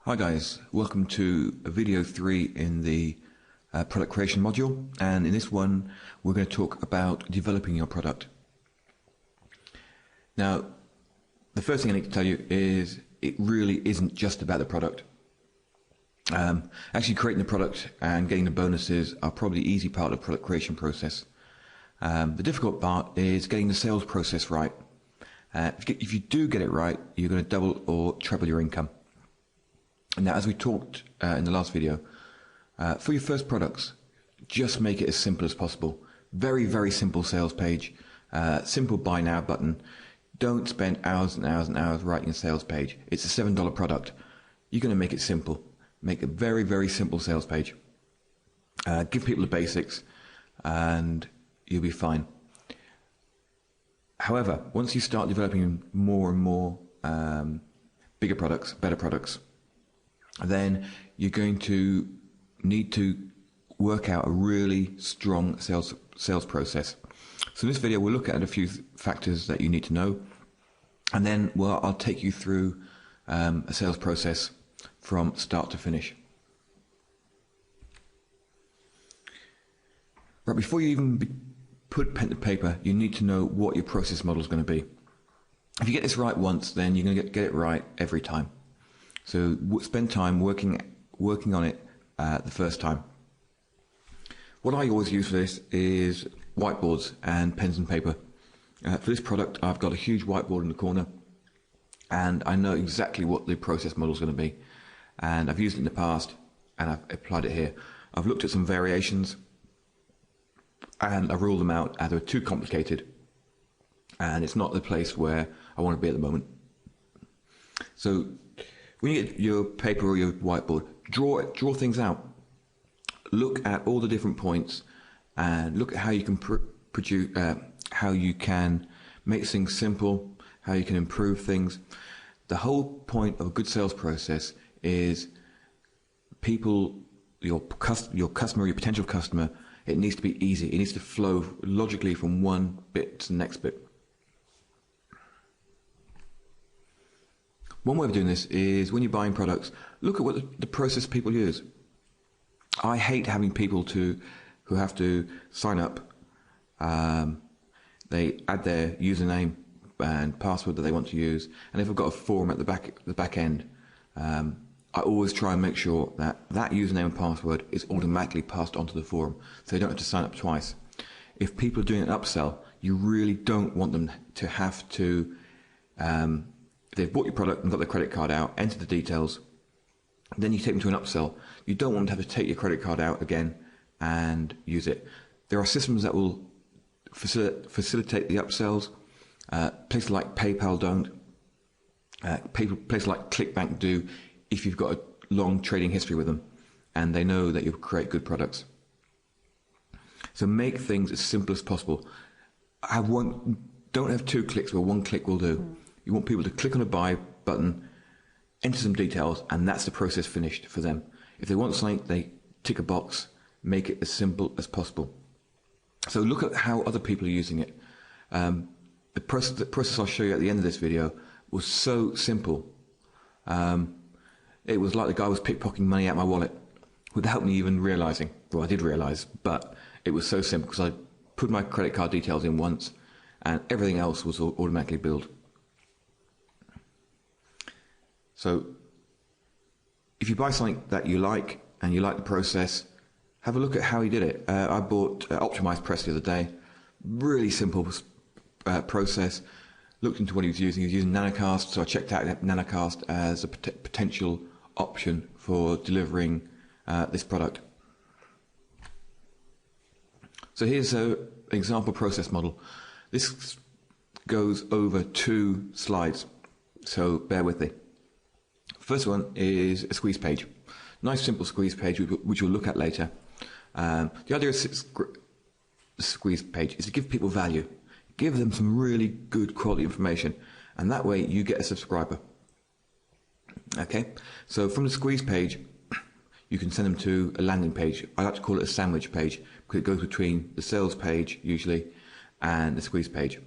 Hi guys, welcome to video 3 in the product creation module, and in this one we're going to talk about developing your product. Now, the first thing I need to tell you is it really isn't just about the product. Actually creating the product and getting the bonuses are probably the easy part of the product creation process. The difficult part is getting the sales process right. If you do get it right, you're going to double or treble your income. Now, as we talked in the last video, for your first products, just make it as simple as possible. Very, very simple sales page, simple buy now button. Don't spend hours and hours and hours writing a sales page. It's a $7 product. You're going to make it simple. Make a very, very simple sales page. Give people the basics and you'll be fine. However, once you start developing more and more bigger products, better products, then you're going to need to work out a really strong sales process. So in this video we'll look at a few factors that you need to know, and then I'll take you through a sales process from start to finish. Right, before you even put pen to paper, you need to know what your process model is going to be. If you get this right once, then you're going to get it right every time. So spend time working on it the first time. What I always use for this is whiteboards and pens and paper. For this product, I've got a huge whiteboard in the corner, and I know exactly what the process model is going to be. And I've used it in the past, and I've applied it here. I've looked at some variations, and I've ruled them out as they're too complicated, and it's not the place where I want to be at the moment. So when you get your paper or your whiteboard, draw things out. Look at all the different points and look at how you can how you can make things simple, how you can improve things. The whole point of a good sales process is your customer, your potential customer, it needs to be easy. It needs to flow logically from one bit to the next bit. One way of doing this is when you're buying products, look at what the process people use. I hate having people who have to sign up. They add their username and password that they want to use, and if I've got a form at the back end, I always try and make sure that username and password is automatically passed onto the form, so they don't have to sign up twice. If people are doing an upsell, you really don't want them to have to. If they've bought your product and got their credit card out, enter the details, then you take them to an upsell. You don't want them to have to take your credit card out again and use it. There are systems that will facilitate the upsells. Places like PayPal don't. Places like ClickBank do if you've got a long trading history with them and they know that you'll create good products. So make things as simple as possible. Don't have 2 clicks where 1 click will do. You want people to click on a buy button, enter some details, and that's the process finished for them. If they want something, they tick a box, make it as simple as possible. So look at how other people are using it. The process I'll show you at the end of this video was so simple. It was like the guy was pickpocketing money out of my wallet without me even realizing. Well, I did realize, but it was so simple because I put my credit card details in once and everything else was automatically billed. So if you buy something that you like and you like the process, have a look at how he did it. I bought optimized press the other day. Really simple process. Looked into what he was using. He was using Nanocast, so I checked out Nanocast as a potential option for delivering this product. So here's an example process model. This goes over 2 slides, so bear with me. First one is a squeeze page. Nice simple squeeze page which we'll look at later. The idea of the squeeze page is to give people value. Give them some really good quality information, and that way you get a subscriber. Okay, so from the squeeze page you can send them to a landing page. I like to call it a sandwich page because it goes between the sales page usually and the squeeze page.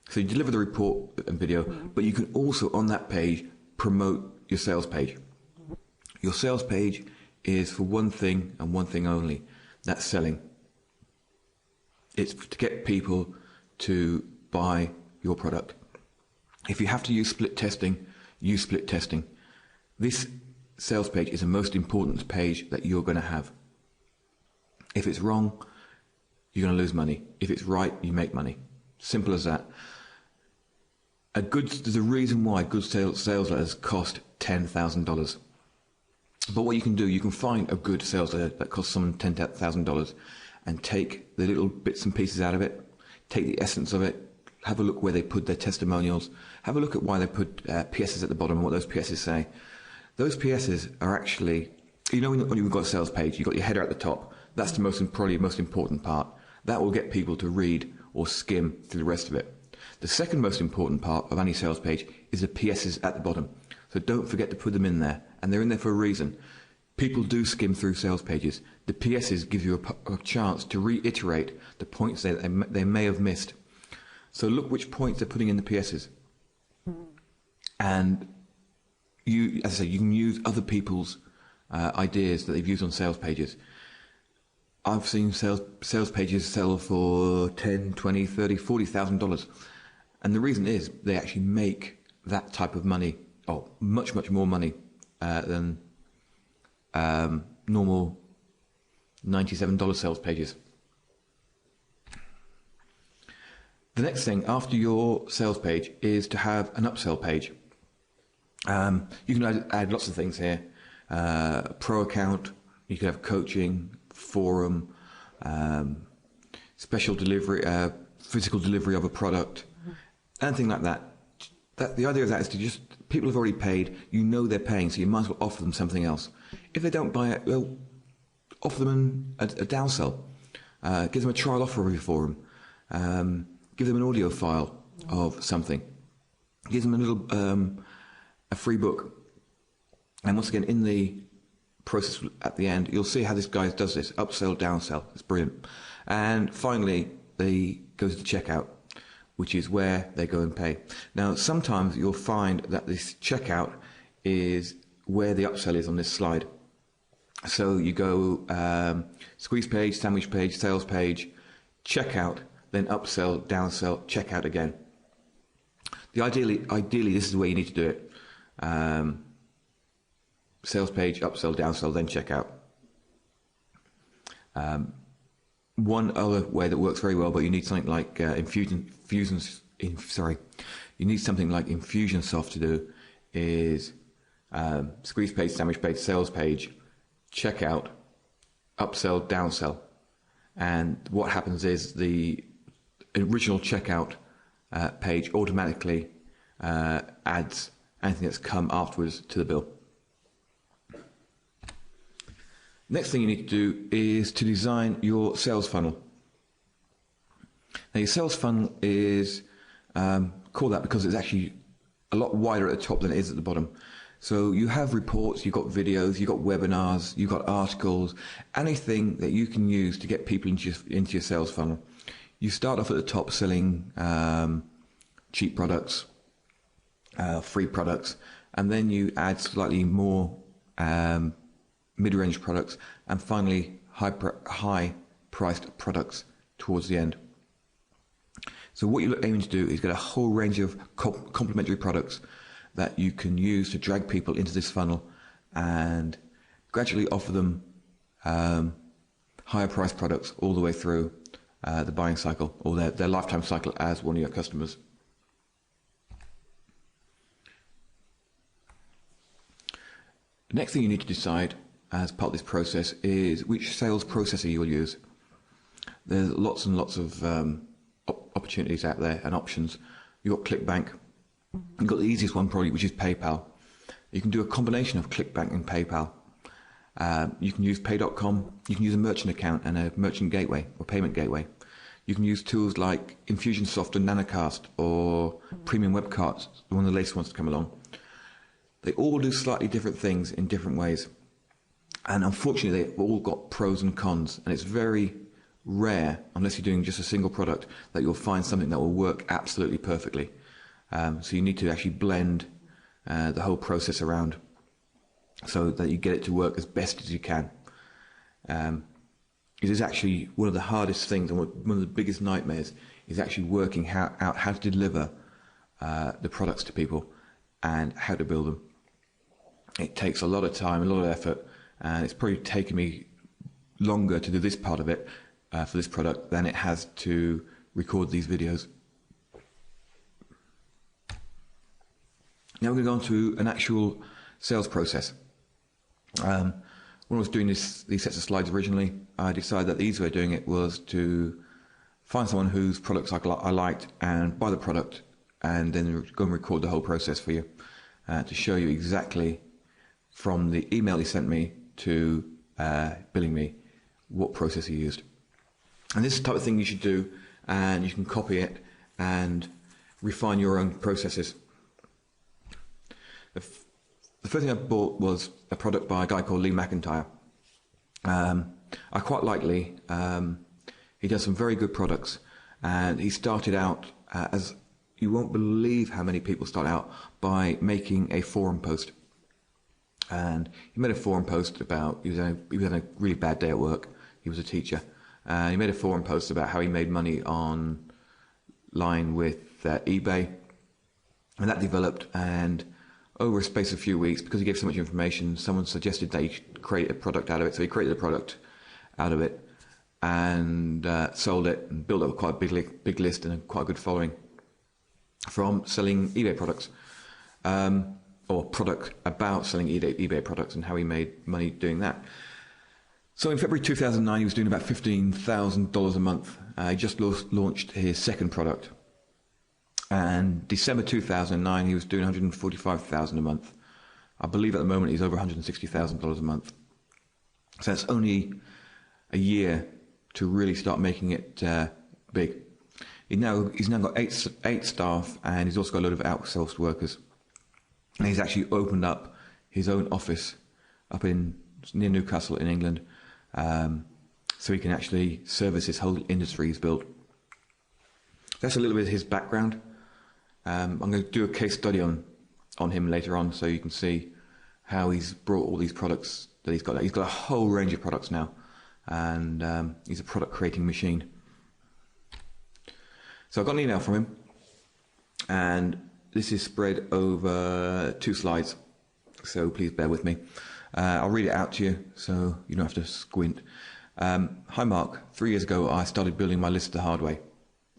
So you deliver the report and video, but you can also on that page promote your sales page. Your sales page is for one thing and one thing only. That's selling. It's to get people to buy your product. If you have to use split testing, use split testing. This sales page is the most important page that you're going to have. If it's wrong, you're going to lose money. If it's right, you make money. Simple as that. There's a reason why good sales letters cost $10,000. But what you can do, you can find a good sales letter that costs someone $10,000 and take the little bits and pieces out of it, take the essence of it, have a look where they put their testimonials, have a look at why they put PSs at the bottom and what those PSs say. Those PSs are actually, you know, when you've got a sales page, you've got your header at the top. That's the probably most important part. That will get people to read or skim through the rest of it. The second most important part of any sales page is the PSs at the bottom. So don't forget to put them in there, and they're in there for a reason. People do skim through sales pages. The PSs give you a chance to reiterate the points they may have missed. So look which points they're putting in the PSs. And you, as I say, you can use other people's ideas that they've used on sales pages. I've seen sales pages sell for $10,000, $20,000, $30,000, $40,000. And the reason is they actually make that type of money, or much, much more money than normal $97 sales pages. The next thing after your sales page is to have an upsell page. You can add lots of things here. Pro account, you could have coaching, forum, special delivery, physical delivery of a product, anything like that. The idea of that is to just, people have already paid, you know they're paying, so you might as well offer them something else. If they don't buy it, well, offer them a downsell. Give them a trial offer of your forum. Give them an audio file of something. Give them a little a free book. And once again, in the process at the end, you'll see how this guy does this. Upsell, downsell. It's brilliant. And finally, they go to the checkout, which is where they go and pay. Now, sometimes you'll find that this checkout is where the upsell is on this slide. So you go squeeze page, sandwich page, sales page, checkout, then upsell, downsell, checkout again. Ideally, this is where you need to do it. Sales page, upsell, downsell, then checkout. One other way that works very well, but you need something like Infusionsoft to do, is squeeze page, sandwich page, sales page, checkout, upsell, downsell. And what happens is the original checkout page automatically adds anything that's come afterwards to the bill. Next thing you need to do is to design your sales funnel. Now your sales funnel is called that because it's actually a lot wider at the top than it is at the bottom. So you have reports, you've got videos, you've got webinars, you've got articles, anything that you can use to get people into your sales funnel. You start off at the top selling cheap products, free products, and then you add slightly more mid-range products, and finally high-priced products towards the end. So what you're aiming to do is get a whole range of complementary products that you can use to drag people into this funnel and gradually offer them higher priced products all the way through the buying cycle, or their lifetime cycle as one of your customers. The next thing you need to decide as part of this process is which sales processor you will use. There's lots and lots of opportunities out there and options. You've got ClickBank. You've got the easiest one probably, which is PayPal. You can do a combination of ClickBank and PayPal. You can use Pay.com. You can use a merchant account and a merchant gateway or payment gateway. You can use tools like Infusionsoft and Nanocast or Premium Webcards, one of the latest ones to come along. They all do slightly different things in different ways. And unfortunately, they've all got pros and cons. And it's very rare, unless you're doing just a single product, that you'll find something that will work absolutely perfectly. So you need to actually blend the whole process around. so that you get it to work as best as you can. It is actually one of the hardest things, and one of the biggest nightmares is actually working out how to deliver the products to people and how to build them. It takes a lot of time, a lot of effort, and it's probably taken me longer to do this part of it for this product than it has to record these videos. Now we're going to go on to an actual sales process. When I was doing these sets of slides originally, I decided that the easy way of doing it was to find someone whose products I liked and buy the product, and then go and record the whole process for you to show you exactly from the email he sent me to billing me what process he used. And this is the type of thing you should do, and you can copy it and refine your own processes. The first thing I bought was a product by a guy called Lee McIntyre. I quite like Lee. He does some very good products, and he started out as, you won't believe how many people start out by making a forum post. And he made a forum post about, he was having a really bad day at work. He was a teacher. And he made a forum post about how he made money online with eBay. And that developed, and over a space of a few weeks, because he gave so much information, someone suggested that he should create a product out of it. So he created a product out of it and sold it and built up quite a big list and quite a good following from selling eBay products, or product about selling eBay products, and how he made money doing that. So in February 2009, he was doing about $15,000 a month. He just launched his second product. And December 2009, he was doing $145,000 a month. I believe at the moment he's over $160,000 a month. So it's only a year to really start making it big. He's now got eight staff, and he's also got a load of outsourced workers. And he's actually opened up his own office up near Newcastle in England, so he can actually service this whole industry he's built. That's a little bit of his background. I'm going to do a case study on him later on, so you can see how he's brought all these products that he's got. He's got a whole range of products now, and he's a product creating machine. So I got an email from him, and this is spread over 2 slides, so please bear with me. I'll read it out to you so you don't have to squint. Hi Mark, 3 years ago I started building my list the hard way.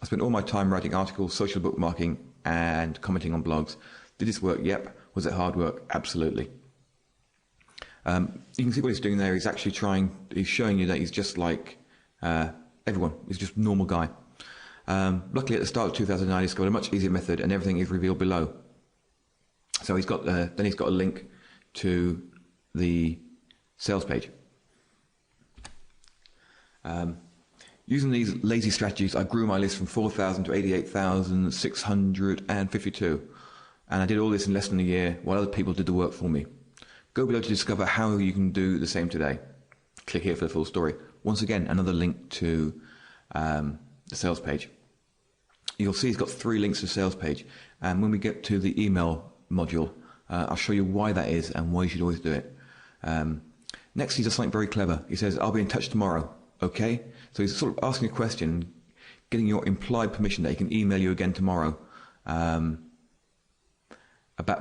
I spent all my time writing articles, social bookmarking, and commenting on blogs. Did this work? Yep. Was it hard work? Absolutely. You can see what he's doing there. He's actually he's showing you that he's just like everyone. He's just a normal guy. Luckily at the start of 2009 he discovered a much easier method, and everything is revealed below. So he's got then he's got a link to the sales page. Using these lazy strategies, I grew my list from 4,000 to 88,652, and I did all this in less than a year while other people did the work for me. Go below to discover how you can do the same today. Click here for the full story. Once again, another link to the sales page. You'll see he's got 3 links to the sales page, and when we get to the email module, I'll show you why that is and why you should always do it. Next, he does something very clever. He says, I'll be in touch tomorrow. Okay? So he's sort of asking a question, getting your implied permission that he can email you again tomorrow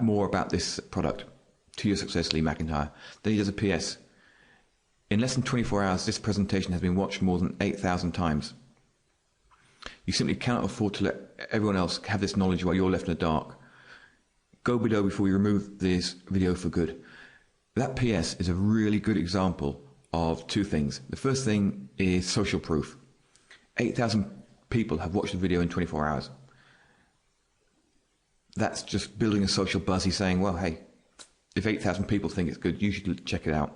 more about this product. To your success, Lee McIntyre. Then he does a PS. In less than 24 hours, this presentation has been watched more than 8,000 times. You simply cannot afford to let everyone else have this knowledge while you're left in the dark. Go below before you remove this video for good. That PS is a really good example of 2 things. The first thing is social proof. 8,000 people have watched the video in 24 hours. That's just building a social buzz. He's saying, well, hey, if 8,000 people think it's good, you should check it out.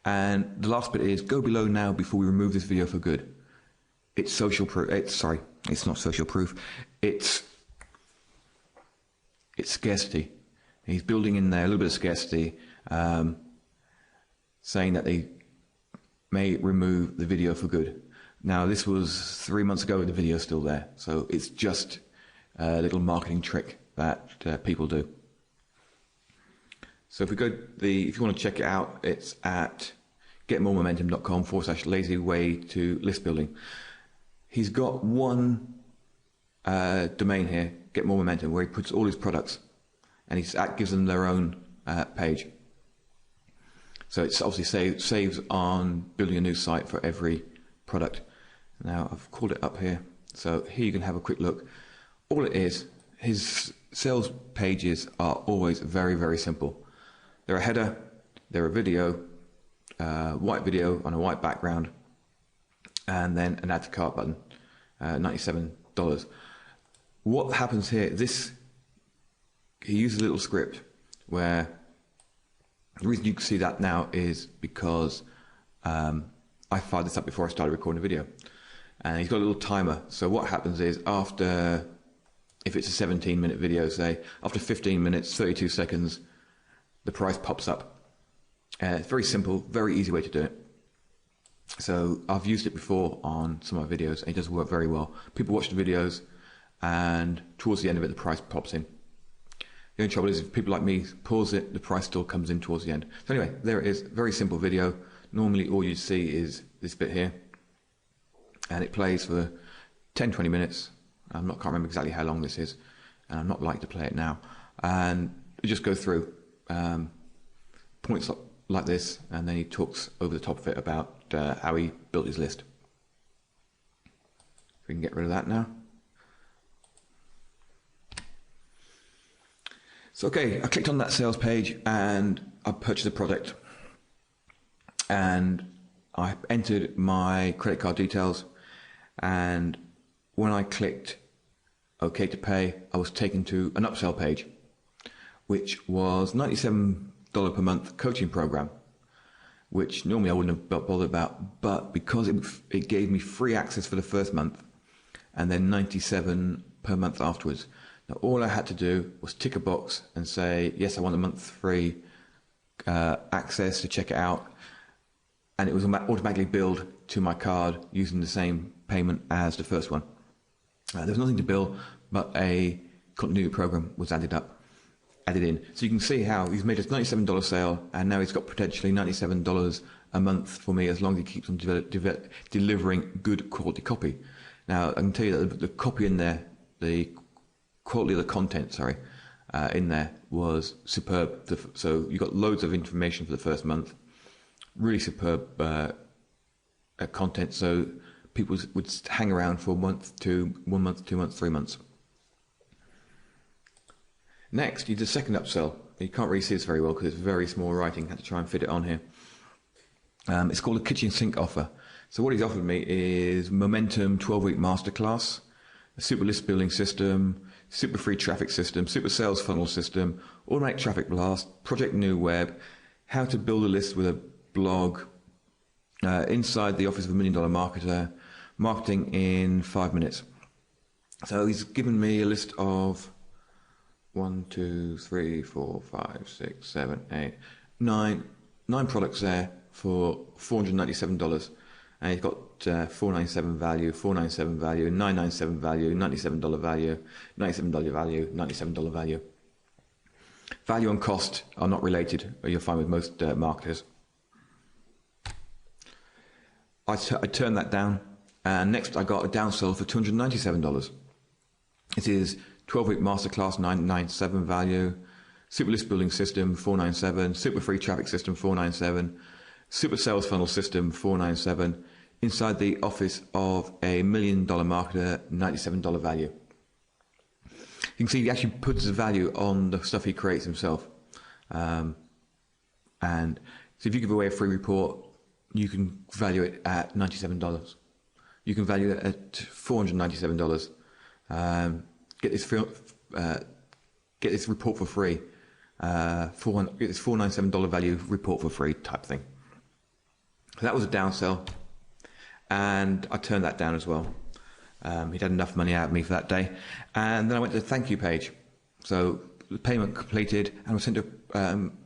And the last bit is, go below now before we remove this video for good. It's social proof. It's not social proof. It's scarcity. He's building in there a little bit of scarcity, saying that they may remove the video for good. Now, this was 3 months ago, the video's still there. So it's just a little marketing trick that people do. So if we go if you want to check it out, it's at getmoremomentum.com/lazy way to list building. He's got one domain here, Get More Momentum, where he puts all his products, and he gives them their own page. So it's obviously saves on building a new site for every product. Now I've called it up here, so here you can have a quick look. All it is, his sales pages are always very, very simple. They're a header, they're a video, white video on a white background, and then an add to cart button, $97. What happens here, he uses a little script where the reason you can see that now is because I fired this up before I started recording the video, and he's got a little timer. So what happens is if it's a 17-minute video, say, after 15 minutes, 32 seconds, the price pops up. It's very simple, very easy way to do it. So I've used it before on some of my videos, and it does work very well. People watch the videos, and towards the end of it, the price pops in. The only trouble is if people like me pause it, the price still comes in towards the end. So anyway, there it is, very simple video. Normally all you see is this bit here, and it plays for 10-20 minutes. Can't remember exactly how long this is, and I'm not like to play it now. And it just goes through points like this, and then he talks over the top of it about how he built his list. We can get rid of that now. So okay, I clicked on that sales page and I purchased a product, and I entered my credit card details, and when I clicked OK to pay, I was taken to an upsell page, which was $97 per month coaching program, which normally I wouldn't have bothered about, but because it gave me free access for the first month and then $97 per month afterwards. Now all I had to do was tick a box and say, yes, I want a month free access to check it out, and it was automatically billed to my card using the same payment as the first one. There was nothing to bill, but a continuity program was added in. So you can see how he's made a $97 sale, and now he's got potentially $97 a month for me as long as he keeps on delivering good quality copy. Now I can tell you that the copy in there, the quality of the content, in there was superb. So you got loads of information for the first month, really superb content. So people would hang around for 1 month, 2 months, 3 months. Next, you do a second upsell. You can't really see this very well because it's very small writing. I had to try and fit it on here. It's called a kitchen sink offer. So what he's offered me is Momentum 12-week masterclass, a super list building system, super free traffic system, super sales funnel system, automatic traffic blast, project new web, how to build a list with a blog, inside the office of $1 million marketer, marketing in 5 minutes. So he's given me a list of 1, 2, 3, 4, 5, 6, 7, 8, 9 products there for $497. And he's got $497 value, $497 value, $997 value, $97 value, $97 value, $97 value. Value and cost are not related, you'll find with most marketers. I turned that down, and next I got a downsell for $297. It is 12-week masterclass, $997 value, super list building system, $497, super free traffic system, $497, super sales funnel system, $497, inside the office of a $1 million marketer, $97 value. You can see he actually puts the value on the stuff he creates himself. And so if you give away a free report, you can value it at $97. You can value it at $497. Get this report for free. Get this $497 value report for free type thing. So that was a downsell, and I turned that down as well. He'd had enough money out of me for that day, and then I went to the thank you page. So the payment completed, and I was sent a